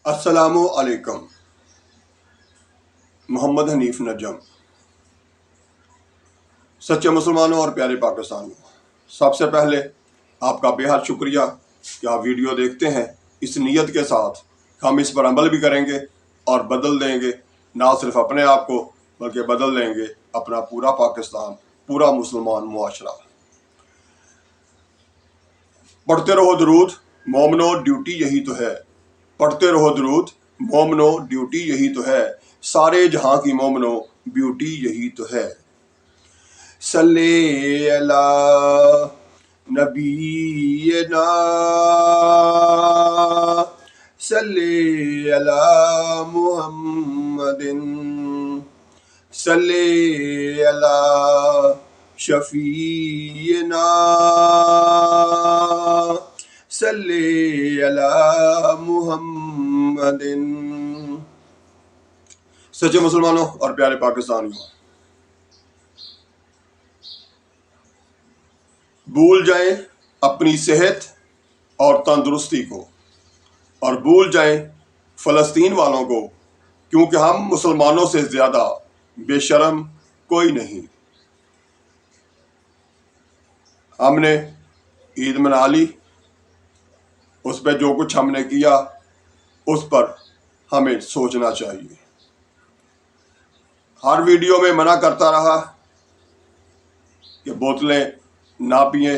السلام علیکم۔ محمد حنیف نجم۔ سچے مسلمانوں اور پیارے پاکستانیوں، سب سے پہلے آپ کا بے حد شکریہ کہ آپ ویڈیو دیکھتے ہیں اس نیت کے ساتھ ہم اس پر عمل بھی کریں گے اور بدل دیں گے، نہ صرف اپنے آپ کو بلکہ بدل دیں گے اپنا پورا پاکستان، پورا مسلمان معاشرہ۔ پڑھتے رہو درود مومنو، ڈیوٹی یہی تو ہے۔ پڑھتے رہو درود مومنو، ڈیوٹی یہی تو ہے۔ سارے جہاں کی مومنو، بیوٹی یہی تو ہے۔ صلی اللہ نبینا، صلی اللہ محمد، صلی اللہ شفیعنا، صلی اللہ محمد۔ سچے مسلمانوں اور پیارے پاکستانیوں، بھول جائیں اپنی صحت اور تندرستی کو اور بھول جائیں فلسطین والوں کو، کیونکہ ہم مسلمانوں سے زیادہ بے شرم کوئی نہیں۔ ہم نے عید منا لی، اس پہ جو کچھ ہم نے کیا اس پر ہمیں سوچنا چاہیے۔ ہر ویڈیو میں منع کرتا رہا کہ بوتلیں نہ پئیں،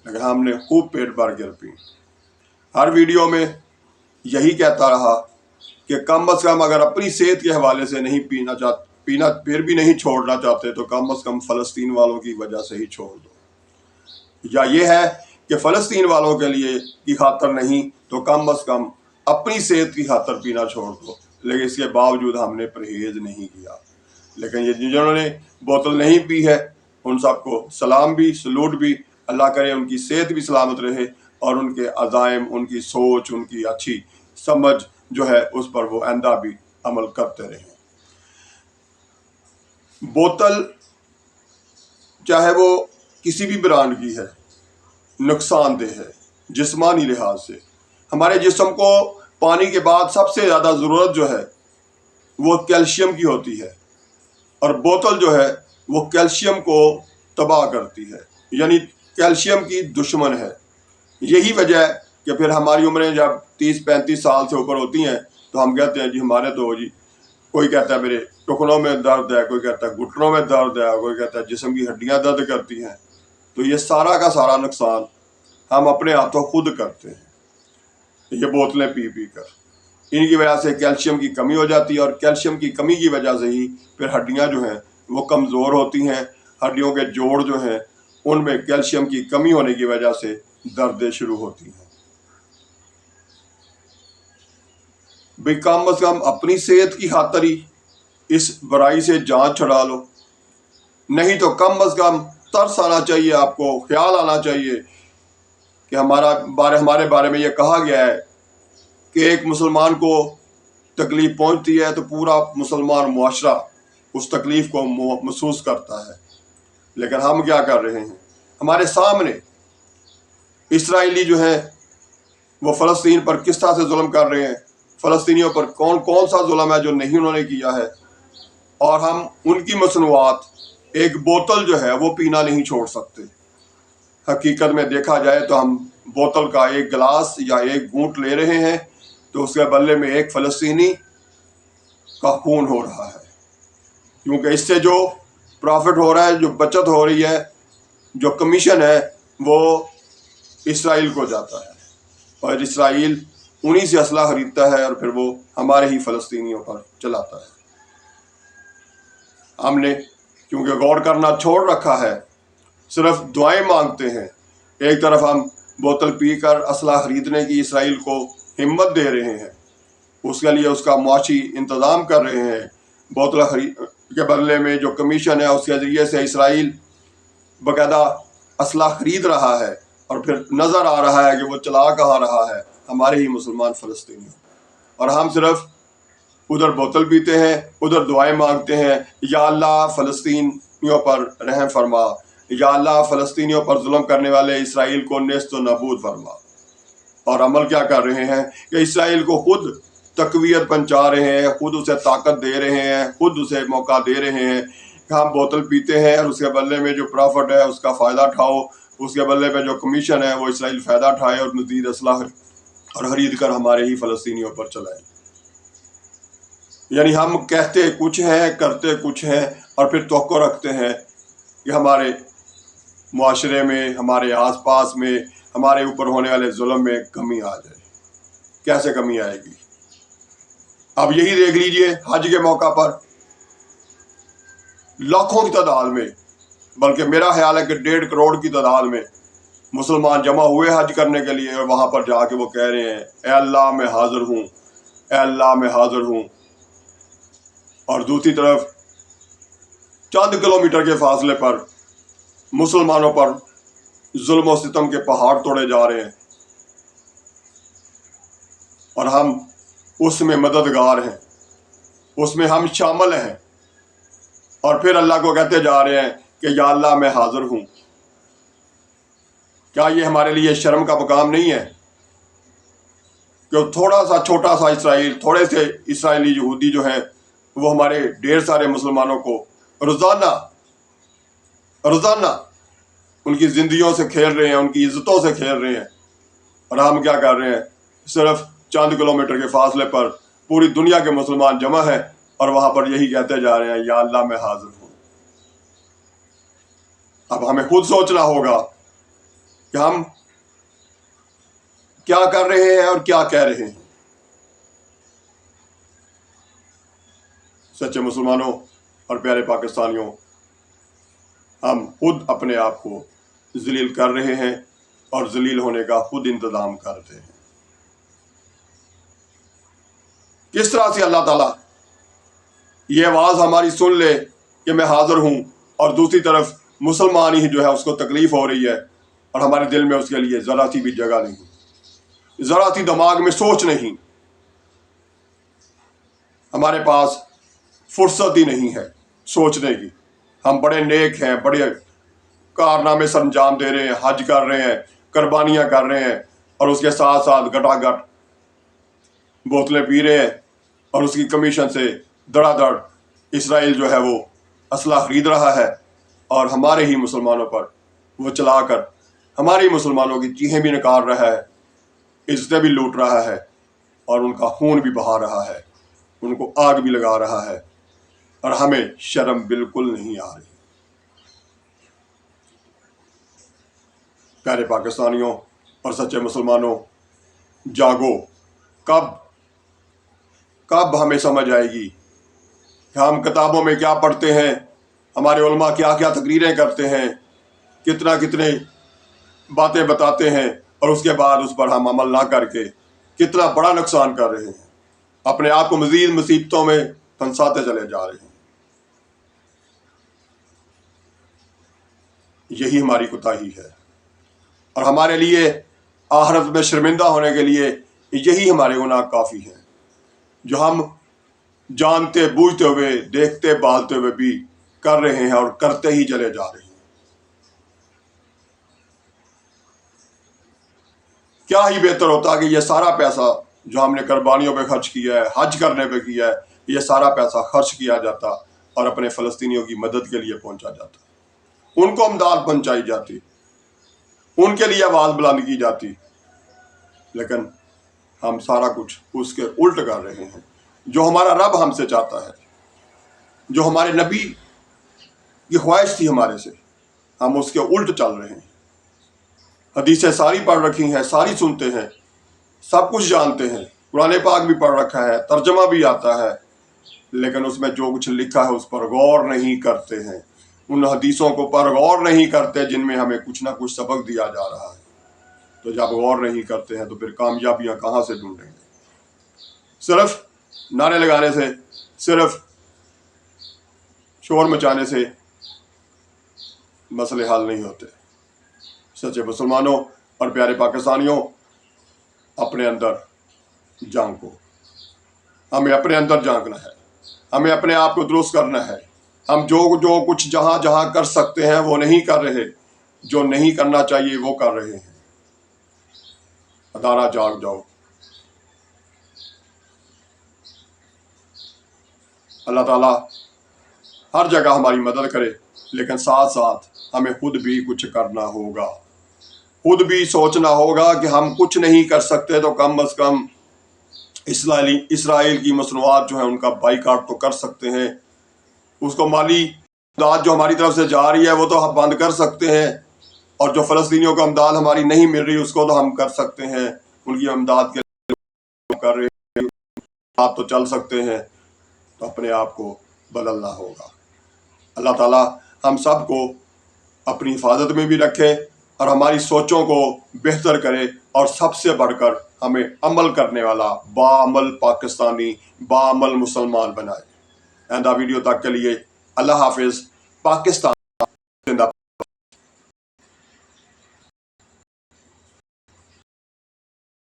لیکن ہم نے خوب پیٹ بھر کر پی۔ ہر ویڈیو میں یہی کہتا رہا کہ کم از کم اگر اپنی صحت کے حوالے سے نہیں پینا پھر بھی نہیں چھوڑنا چاہتے تو کم از کم فلسطین والوں کی وجہ سے ہی چھوڑ دو، یا یہ ہے کہ فلسطین والوں کے لیے کی خاطر نہیں تو کم از کم اپنی صحت کی خاطر پینا چھوڑ دو۔ لیکن اس کے باوجود ہم نے پرہیز نہیں کیا۔ لیکن یہ جنہوں نے بوتل نہیں پی ہے ان سب کو سلام بھی، سلوٹ بھی، اللہ کرے ان کی صحت بھی سلامت رہے اور ان کے عزائم، ان کی سوچ، ان کی اچھی سمجھ جو ہے اس پر وہ آئندہ بھی عمل کرتے رہیں۔ بوتل چاہے وہ کسی بھی برانڈ کی ہے نقصان دہ ہے جسمانی لحاظ سے۔ ہمارے جسم کو پانی کے بعد سب سے زیادہ ضرورت جو ہے وہ کیلشیم کی ہوتی ہے، اور بوتل جو ہے وہ کیلشیم کو تباہ کرتی ہے، یعنی کیلشیم کی دشمن ہے۔ یہی وجہ ہے کہ پھر ہماری عمریں جب 30-35 سال سے اوپر ہوتی ہیں تو ہم کہتے ہیں ہمارے تو کوئی کہتا ہے میرے ٹخنوں میں درد ہے، کوئی کہتا ہے گھٹنوں میں درد ہے، کوئی کہتا ہے جسم کی ہڈیاں درد کرتی ہیں۔ تو یہ سارا کا سارا نقصان ہم اپنے ہاتھوں خود کرتے ہیں، یہ بوتلیں پی پی کر۔ ان کی وجہ سے کیلشیم کی کمی ہو جاتی ہے، اور کیلشیم کی کمی کی وجہ سے ہی پھر ہڈیاں جو ہیں وہ کمزور ہوتی ہیں۔ ہڈیوں کے جوڑ جو ہیں ان میں کیلشیم کی کمی ہونے کی وجہ سے دردیں شروع ہوتی ہیں۔ بھئی کم از کم اپنی صحت کی خاطر ہی اس برائی سے جان چھڑا لو، نہیں تو کم از کم ترس آنا چاہیے، آپ کو خیال آنا چاہیے کہ ہمارے بارے میں یہ کہا گیا ہے کہ ایک مسلمان کو تکلیف پہنچتی ہے تو پورا مسلمان معاشرہ اس تکلیف کو محسوس کرتا ہے۔ لیکن ہم کیا کر رہے ہیں؟ ہمارے سامنے اسرائیلی جو ہیں وہ فلسطین پر کس طرح سے ظلم کر رہے ہیں، فلسطینیوں پر کون کون سا ظلم ہے جو نہیں انہوں نے کیا ہے، اور ہم ان کی مصنوعات ایک بوتل جو ہے وہ پینا نہیں چھوڑ سکتے۔ حقیقت میں دیکھا جائے تو ہم بوتل کا ایک گلاس یا ایک گھونٹ لے رہے ہیں تو اس کے بدلے میں ایک فلسطینی کا خون ہو رہا ہے، کیونکہ اس سے جو پرافٹ ہو رہا ہے، جو بچت ہو رہی ہے، جو کمیشن ہے وہ اسرائیل کو جاتا ہے، اور اسرائیل انہی سے اسلحہ خریدتا ہے اور پھر وہ ہمارے ہی فلسطینیوں پر چلاتا ہے۔ ہم نے کیونکہ غور کرنا چھوڑ رکھا ہے، صرف دعائیں مانگتے ہیں۔ ایک طرف ہم بوتل پی کر اسلحہ خریدنے کی اسرائیل کو ہمت دے رہے ہیں، اس کے لیے اس کا معاشی انتظام کر رہے ہیں، بوتل کے بدلے میں جو کمیشن ہے اس کے ذریعے سے اسرائیل باقاعدہ اسلحہ خرید رہا ہے، اور پھر نظر آ رہا ہے کہ وہ چلا کہاں رہا ہے، ہمارے ہی مسلمان فلسطینی، اور ہم صرف ادھر بوتل پیتے ہیں، ادھر دعائیں مانگتے ہیں، یا اللہ فلسطینیوں پر رحم فرما، یا اللہ فلسطینیوں پر ظلم کرنے والے اسرائیل کو نیست و نابود فرما۔ اور عمل کیا کر رہے ہیں کہ اسرائیل کو خود تقویت پہنچا رہے ہیں، خود اسے طاقت دے رہے ہیں، خود اسے موقع دے رہے ہیں کہ ہم بوتل پیتے ہیں اور اس کے بدلے میں جو پرافٹ ہے اس کا فائدہ اٹھاؤ، اس کے بدلے میں جو کمیشن ہے وہ اسرائیل فائدہ اٹھائے اور مزید اسلحہ اور خرید کر ہمارے ہی فلسطینیوں پر چلائے۔ یعنی ہم کہتے کچھ ہیں، کرتے کچھ ہیں، اور پھر توقع رکھتے ہیں کہ ہمارے معاشرے میں، ہمارے آس پاس میں، ہمارے اوپر ہونے والے ظلم میں کمی آ جائے۔ کیسے کمی آئے گی؟ اب یہی دیکھ لیجئے، حج کے موقع پر لاکھوں کی تعداد میں، بلکہ میرا خیال ہے کہ 1.5 کروڑ کی تعداد میں مسلمان جمع ہوئے حج کرنے کے لیے، اور وہاں پر جا کے وہ کہہ رہے ہیں اے اللہ میں حاضر ہوں، اے اللہ میں حاضر ہوں۔ اور دوسری طرف چند کلومیٹر کے فاصلے پر مسلمانوں پر ظلم و ستم کے پہاڑ توڑے جا رہے ہیں، اور ہم اس میں مددگار ہیں، اس میں ہم شامل ہیں، اور پھر اللہ کو کہتے جا رہے ہیں کہ یا اللہ میں حاضر ہوں۔ کیا یہ ہمارے لیے شرم کا مقام نہیں ہے کہ تھوڑا سا چھوٹا سا اسرائیل، تھوڑے سے اسرائیلی یہودی جو ہیں وہ ہمارے ڈھیر سارے مسلمانوں کو روزانہ ان کی زندگیوں سے کھیل رہے ہیں، ان کی عزتوں سے کھیل رہے ہیں، اور ہم کیا کر رہے ہیں؟ صرف چند کلومیٹر کے فاصلے پر پوری دنیا کے مسلمان جمع ہیں، اور وہاں پر یہی کہتے جا رہے ہیں یا اللہ میں حاضر ہوں۔ اب ہمیں خود سوچنا ہوگا کہ ہم کیا کر رہے ہیں اور کیا کہہ رہے ہیں۔ سچے مسلمانوں اور پیارے پاکستانیوں، ہم خود اپنے آپ کو ذلیل کر رہے ہیں اور ذلیل ہونے کا خود انتظام کرتے ہیں۔ کس طرح سے اللہ تعالیٰ یہ آواز ہماری سن لے کہ میں حاضر ہوں، اور دوسری طرف مسلمان ہی جو ہے اس کو تکلیف ہو رہی ہے، اور ہمارے دل میں اس کے لیے ذرا سی بھی جگہ نہیں، ذرا سی دماغ میں سوچ نہیں، ہمارے پاس فرصت ہی نہیں ہے سوچنے کی۔ ہم بڑے نیک ہیں، بڑے کارنامے سر انجام دے رہے ہیں، حج کر رہے ہیں، قربانیاں کر رہے ہیں، اور اس کے ساتھ ساتھ گٹا گٹ بوتلیں پی رہے ہیں، اور اس کی کمیشن سے دڑا دڑ اسرائیل جو ہے وہ اسلحہ خرید رہا ہے، اور ہمارے ہی مسلمانوں پر وہ چلا کر ہمارے ہی مسلمانوں کی چیخیں بھی نکال رہا ہے، عزتیں بھی لوٹ رہا ہے، اور ان کا خون بھی بہا رہا ہے، ان کو آگ بھی لگا رہا ہے، اور ہمیں شرم بالکل نہیں آ رہی۔ پیارے پاکستانیوں اور سچے مسلمانوں، جاگو۔ کب ہمیں سمجھ آئے گی کہ ہم کتابوں میں کیا پڑھتے ہیں، ہمارے علماء کیا کیا تقریریں کرتے ہیں، کتنے باتیں بتاتے ہیں، اور اس کے بعد اس پر ہم عمل نہ کر کے کتنا بڑا نقصان کر رہے ہیں، اپنے آپ کو مزید مصیبتوں میں پھنساتے چلے جا رہے ہیں۔ یہی ہماری کوتاہی ہے، اور ہمارے لیے آخرت میں شرمندہ ہونے کے لیے یہی ہمارے گناہ کافی ہیں، جو ہم جانتے بوجھتے ہوئے، دیکھتے بھالتے ہوئے بھی کر رہے ہیں اور کرتے ہی چلے جا رہے ہیں۔ کیا ہی بہتر ہوتا کہ یہ سارا پیسہ جو ہم نے قربانیوں پہ خرچ کیا ہے، حج کرنے پہ کیا ہے، یہ سارا پیسہ خرچ کیا جاتا اور اپنے فلسطینیوں کی مدد کے لیے پہنچا جاتا، ان کو امداد پہنچائی جاتی، ان کے لیے آواز بلند کی جاتی، لیکن ہم سارا کچھ اس کے الٹ کر رہے ہیں۔ جو ہمارا رب ہم سے چاہتا ہے، جو ہمارے نبی کی خواہش تھی ہمارے سے، ہم اس کے الٹ چل رہے ہیں۔ حدیثیں ساری پڑھ رکھی ہیں، ساری سنتے ہیں، سب کچھ جانتے ہیں، قرآن پاک بھی پڑھ رکھا ہے، ترجمہ بھی آتا ہے، لیکن اس میں جو کچھ لکھا ہے اس پر غور نہیں کرتے ہیں، ان حدیثوں کو پر غور نہیں کرتے جن میں ہمیں کچھ نہ کچھ سبق دیا جا رہا ہے۔ تو جب غور نہیں کرتے ہیں تو پھر کامیابیاں کہاں سے ڈھونڈیں گے؟ صرف نعرے لگانے سے، صرف شور مچانے سے مسئلے حل نہیں ہوتے۔ سچے مسلمانوں اور پیارے پاکستانیوں، اپنے اندر جھانکو، ہمیں اپنے اندر جھانکنا ہے، ہمیں اپنے آپ کو درست کرنا ہے۔ ہم جو کچھ جہاں جہاں کر سکتے ہیں وہ نہیں کر رہے، جو نہیں کرنا چاہیے وہ کر رہے ہیں۔ ادارہ جاگ جاؤ۔ اللہ تعالیٰ ہر جگہ ہماری مدد کرے، لیکن ساتھ ساتھ ہمیں خود بھی کچھ کرنا ہوگا، خود بھی سوچنا ہوگا کہ ہم کچھ نہیں کر سکتے تو کم از کم اسرائیل کی مصنوعات جو ہیں ان کا بائیکاٹ تو کر سکتے ہیں، اس کو مالی امداد جو ہماری طرف سے جا رہی ہے وہ تو ہم بند کر سکتے ہیں، اور جو فلسطینیوں کو امداد ہماری نہیں مل رہی اس کو تو ہم کر سکتے ہیں، ان کی امداد کے لیے کر رہے ہیں، آپ تو چل سکتے ہیں، تو اپنے آپ کو بدلنا ہوگا۔ اللہ تعالیٰ ہم سب کو اپنی حفاظت میں بھی رکھے اور ہماری سوچوں کو بہتر کرے، اور سب سے بڑھ کر ہمیں عمل کرنے والا باعمل پاکستانی، باعمل مسلمان بنائے۔ آئندہ ویڈیو تک کے لیے اللہ حافظ۔ پاکستان